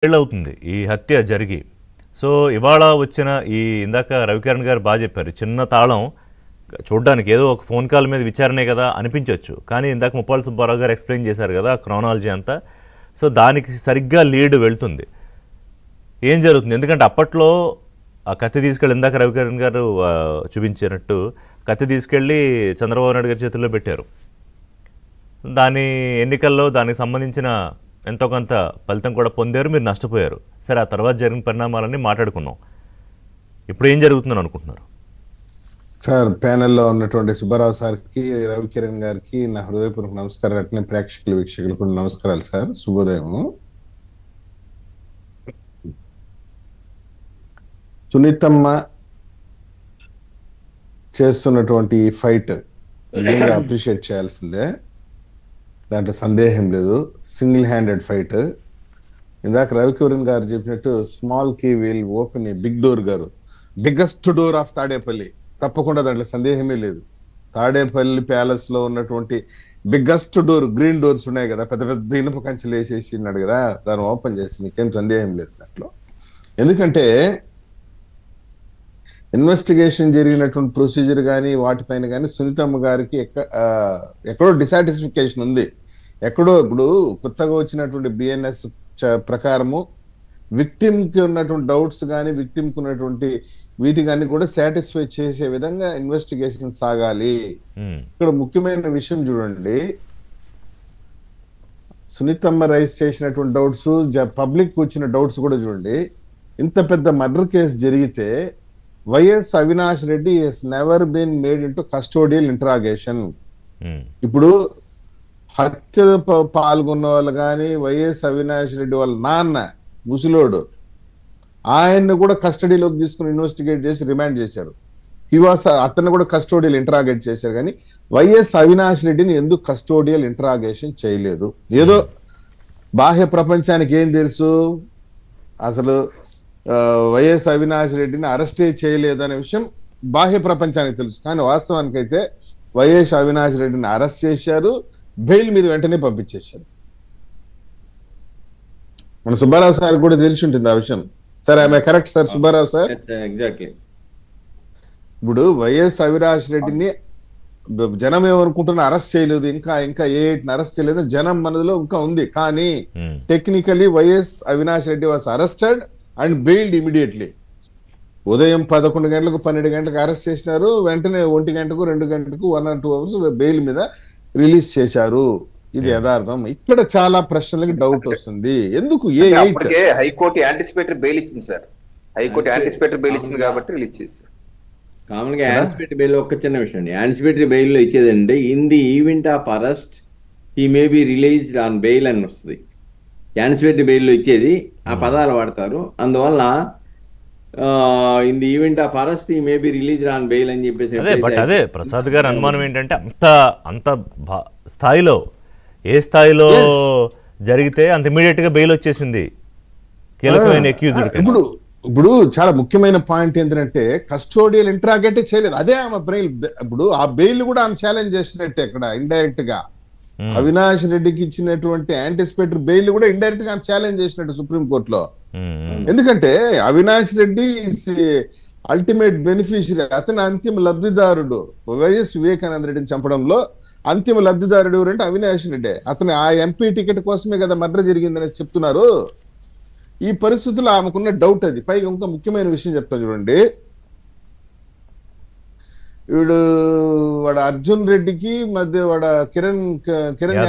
ఏళ్ళవుతుంది ఈ హత్య జరిగి. సో ఇవాళ వచ్చిన ఈ ఇందాక రవికిరణ్ గారు బాగా చెప్పారు. చిన్న తాళం చూడడానికి ఏదో ఒక ఫోన్ కాల్ మీద విచారణే కదా అనిపించవచ్చు. కానీ ఇందాక ముప్పాళ్ళ సుబ్బారావు గారు ఎక్స్ప్లెయిన్ చేశారు కదా క్రోనాలజీ అంతా. సో దానికి సరిగ్గా లీడ్ వెళ్తుంది. ఏం జరుగుతుంది? ఎందుకంటే అప్పట్లో ఆ కత్తి తీసుకెళ్ళి ఇందాక రవికిరణ్ గారు చూపించినట్టు కత్తి తీసుకెళ్ళి చంద్రబాబు నాయుడు గారి చేతుల్లో పెట్టారు. దాని ఎన్నికల్లో దానికి సంబంధించిన ఎంతో కొంత ఫలితం కూడా పొందారు, మీరు నష్టపోయారు. సరే, ఆ తర్వాత జరిగిన పరిణామాలన్నీ మాట్లాడుకున్నాం. ఇప్పుడు ఏం జరుగుతుందని అనుకుంటున్నారు? సార్, ప్యానెల్లో ఉన్నటువంటి సుబ్బారావు సార్కి, రవికిరణ్ గారికి నా హృదయపూర్వక నమస్కారాలు. అట్లనే ప్రేక్షకులు వీక్షకులు కూడా నమస్కారాలు సార్. శుభోదయం. సునీతమ్మ చేస్తున్నటువంటి ఫైట్ నిజంగా అప్రిషియేట్ చేయాల్సిందే, దాంట్లో సందేహం లేదు. Single handed fight. ఇందాక రవికిరణ్ గారు చెప్పినట్టు small key will open a big door గారు, బిగ్గెస్ట్ డోర్ ఆఫ్ తాడేపల్లి. తప్పకుండా దాంట్లో సందేహమే లేదు. తాడేపల్లి ప్యాలెస్ లో ఉన్నటువంటి బిగ్గెస్ట్ డోర్, గ్రీన్ డోర్స్ ఉన్నాయి కదా, పెద్ద పెద్ద ఇనుప కంచెలు వేసేసి ఉన్నాడు కదా, దాన్ని ఓపెన్ చేసి మీకేం సందేహం లేదు దాంట్లో. ఎందుకంటే ఇన్వెస్టిగేషన్ జరిగినటువంటి ప్రొసీజర్ కానీ వాటిపైన కానీ సునీతమ్మ గారికి ఎక్కడో డిసాటిస్ఫికేషన్ ఉంది. ఎక్కడో ఇప్పుడు కొత్తగా వచ్చినటువంటి బిఎన్ఎస్ ప్రకారము విక్టిమ్కి ఉన్నటువంటి డౌట్స్ కానీ విక్టిమ్కి ఉన్నటువంటి వీటి కానీ కూడా సాటిస్ఫై చేసే విధంగా ఇన్వెస్టిగేషన్ సాగాలి. ఇక్కడ ముఖ్యమైన విషయం చూడండి, సునీతమ్మ రైజ్ చేసినటువంటి డౌట్స్, పబ్లిక్ వచ్చిన డౌట్స్ కూడా చూడండి. ఇంత పెద్ద మర్డర్ కేసు జరిగితే YS Avinash Reddy he's never been made into custodial interrogation. ఇప్పుడు హత్యలో పాల్గొన్న వాళ్ళు కానీ వైఎస్ అవినాష్ రెడ్డి వాళ్ళ నాన్న ముసలోడు, ఆయన్ని కూడా కస్టడీలోకి తీసుకుని ఇన్వెస్టిగేట్ చేసి రిమాండ్ చేశారు. అతన్ని కూడా కస్టోడియల్ ఇంటరాగేట్ చేశారు. కానీ వైఎస్ అవినాష్ రెడ్డిని ఎందుకు కస్టోడియల్ ఇంటరాగేషన్ చేయలేదు? ఏదో బాహ్య ప్రపంచానికి ఏం తెలుసు, అసలు వైఎస్ అవినాష్ రెడ్డిని అరెస్టే చేయలేదు అనే విషయం బాహ్య ప్రపంచానికి తెలుసు. కానీ వాస్తవానికి అయితే వైఎస్ అవినాష్ రెడ్డిని అరెస్ట్ చేశారు, బెయిల్ మీద వెంటనే పంపించేశారు. మన సుబ్బారావు సార్ కూడా తెలిసి ఉంటుంది ఆ విషయం. సార్, ఆమె correct sir? Subbarao sir, exactly. ఇప్పుడు వైఎస్ అవినాష్ రెడ్డిని జనం ఏమనుకుంటున్నా అరెస్ట్ చేయలేదు, ఇంకా అరెస్ట్ చేయలేదు, జనం మనలో ఇంకా ఉంది. కానీ technically YS Avinash Reddy was arrested and bailed immediately. ఉదయం 11 గంటలకు 12 గంటలకు అరెస్ట్ చేసినారు, వెంటనే 1 గంటకు 2 గంటలకు 1 or 2 hours బెయిల్ మీద రిలీజ్ చేశారు. ఇది యథార్థం. ఇక్కడ చాలా ప్రశ్నలకి డౌట్ వస్తుంది. ఎందుకు హైకోర్టు యాంటిసిపేటరీ బెయిల్ ఇచ్చింది సార్. హైకోర్టు యాంటిసిపేటరీ బెయిల్ ఇచ్చింది కాబట్టి రిలీజ్ చేశారు. కామన్ గా యాంటిసిపేటరీ బెయిల్ ఒక చిన్న విషయం అండి. యాంటిసిపేటరీ బెయిల్ లో ఇచ్చేదండి, in the event of arrest he may be released on bail అని వస్తుంది. యాంటిసిపేటరీ బెయిల్ లో ఇచ్చేది ఆ పదాలు వాడతారు. అందువల్ల in the event of arrest he may be released on bail అని చెప్పేసి. అదే ప్రసాద్ గారి అనుమానం ఏంటంటే అంత స్థాయిలో, ఏ స్థాయిలో జరిగితే అంత ఇమీడియట్ గా బెయిల్ వచ్చేసింది కీలకమైన అక్యూజ్డ్. ఇప్పుడు చాలా ముఖ్యమైన పాయింట్ ఏంటంటే కస్టోడియల్ ఇంటరాగేట్ చేయలేదు. అదే ఆమె బెయిల్. ఇప్పుడు ఆ బెయిల్ కూడా ఆమె ఛాలెంజ్ చేసినట్టే ఇక్కడ ఇండైరెక్ట్ గా. అవినాష్ రెడ్డికి ఇచ్చినటువంటి యాంటిసిపేటరీ బెయిల్ కూడా ఇండైరెక్ట్ గా ఛాలెంజ్ చేసినట్టు సుప్రీంకోర్టులో. ఎందుకంటే అవినాష్ రెడ్డి అల్టిమేట్ బెనిఫిషియరీ, అతని అంతిమ లబ్ధిదారుడు. వైఎస్ వివేకానంద రెడ్డిని చంపడంలో అంతిమ లబ్ధిదారుడు ఎవరంటే అవినాష్ రెడ్డి. అతను ఆ ఎంపీ టికెట్ కోసమే కదా మర్డర్ జరిగిందని చెప్తున్నారు. ఈ పరిస్థితుల్లో ఆమెకున్న డౌట్ అది. పైగా ఇంకా ముఖ్యమైన విషయం చెప్తా చూడండి. వాడు అర్జున్ రెడ్డికి మధ్య, కిరణ్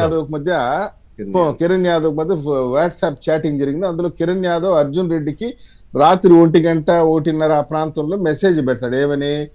యాదవ్ మధ్య వాట్సాప్ చాటింగ్ జరిగింది. అందులో కిరణ్ యాదవ్ అర్జున్ రెడ్డికి రాత్రి 1 గంట 1:30 ఆ ప్రాంతంలో మెసేజ్ పెడతాడు. ఏమని?